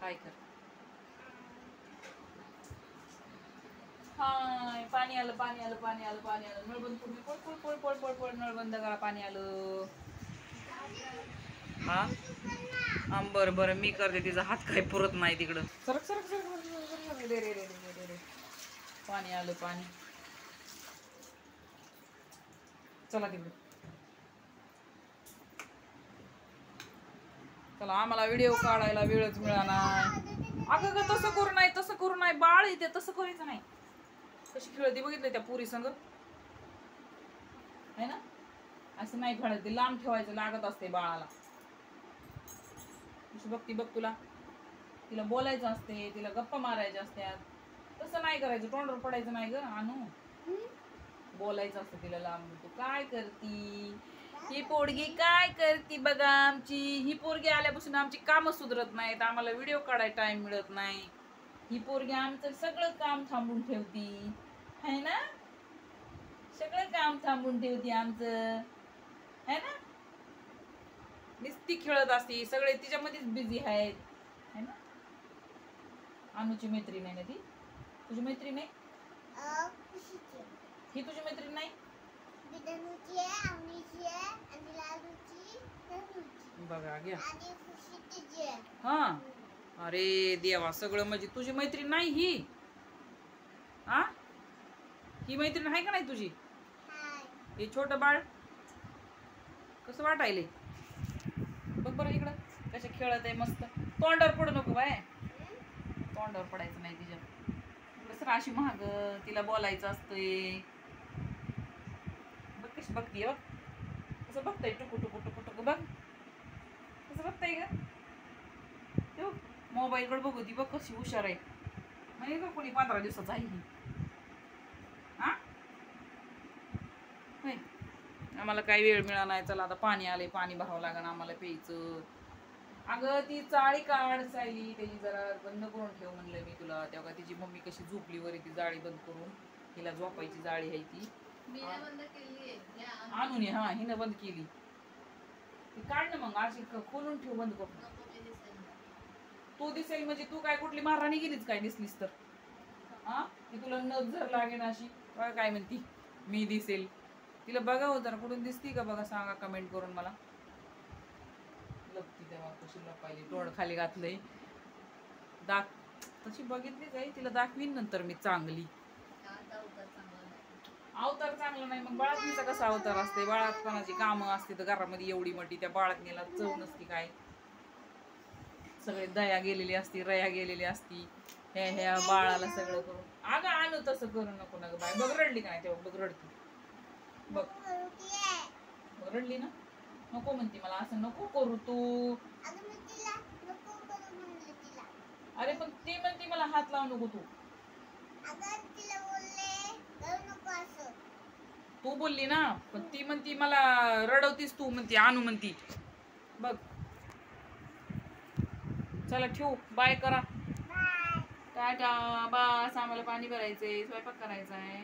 काय कर. हाय पाणी आलं पाणी आलं पाणी आलं पाणी आलं. नळ बंद करून पळ पळ पळ पळ पळ पळ नळ बंद करा. पाणी आलं. हा बरं बरं मी करते. तिचा हात काय पुरत नाही तिकडं. सरक सरक सरक. रे रे रे रे रे रे. पाणी आलं पाणी. चला तिकडे. चला आम्हाला व्हिडिओ काढायला वेळच मिळाला. अगं ग तसं करू नाही तसं करू नाही. बाळ येते तसं करायचं नाही. कशी खेळती बघितलं त्या पुरी संग है ना. असं नाही खेळत. लांब ठेवायचं लागत असते बाळाला. कशी बघती बघ तुला. तिला बोलायचं असते. तिला गप्पा मारायच्या असत्यात. तसं नाही करायचं. तोंडावर पडायचं नाही ग आणू. बोलायचं असतं तिला लांब. तू काय करती. ही पोरगी काय करती बघा आमची. ही पोरगी आल्यापासून आमची कामं सुधरत नाहीत. आम्हाला व्हिडिओ काढायला टाइम मिळत नाही. ही पोरगी आमचं सगळं काम थांबून ठेवती है ना. सगळं काम थांबून ठेवती आमचं है ना. नुसती खेळत असते. सगळे तिच्यामध्येच बिझी आहेत है ना. अनुची मैत्रीण आहे ना ती. तुझी मैत्रीण आहे. ही तुझी मैत्रीण नाही. बघा घ्या. हा अरे देवा सगळं म्हणजे तुझी मैत्रीण नाही ही. हा ही मैत्रीण आहे का नाही तुझी. हे छोट बाळ कसं वाटायले बघ बरं इकडं. कशा खेळत आहे मस्त. तोंडावर पडू नको बाय. तोंडावर पडायचं नाही तिच्या. कसं अशी महाग तिला बोलायचं असतंय. बघ कशी बघतीये बघ. कसं बघताय टुकू टुकू टुकू टुकू बघ. कसं बघताय ग. मोबाईल कडे बघू ती बघ कशी हुशार आहे. म्हणजे का कोणी 15 दिवसाचा आहे ही. हा आम्हाला काही वेळ मिळाला नाही. चला आता पाणी आलंय. पाणी भरावं लागेल आम्हाला प्यायचं. अगं ती चाळी काढ सायली. त्याची जरा बंद करून ठेव म्हणलं मी तुला. तेव्हा तिची मम्मी कशी झोपली वर ती जाळी बंद करून. हिला झोपायची जाळी आहे ती आणून. हा हिनं बंद केली. ती काढ ना मग. अशी खोलून ठेव बंद करून. तू दिसेल म्हणजे तू काय कुठली महाराणी गेलीच काय दिसलीस तर. हा ती तुला नजर लागेल अशी काय म्हणती. मी दिसेल तिला. बघा हो जरा कुठून दिसती का बघा. सांगा कमेंट करून मला. लपती तेव्हा कशी लपायली. तोंड खाली घातलंय. दाख तशी बघितलीच आहे. तिला दाखवीन नंतर मी चांगली. अवतार चांगला नाही मग बाळातनीचा कसा अवतार असते. बाळातपणाची कामं असते तर घरामध्ये एवढी मोठी. त्या बाळातनीला चव नसती काय. सगळे दया गेलेली असती. रया गेलेली असती. ह्या बाळाला सगळं करून. अगं आणू तसं करू नको ना ग बाय. बघ रडली का नाही तेव्हा. बघ रडती बघ. रडली ना. नको म्हणते मला. असं नको करू तू. अरे पण ती म्हणते मला हात लावू नको तू. तू बोलली ना. पण ती म्हणती मला रडवतीस तू म्हणती. आणू म्हणती बघ. चला ठेवू. बाय करा. टाटा. बस आम्हाला पाणी भरायचंय. स्वयंपाक करायचा आहे.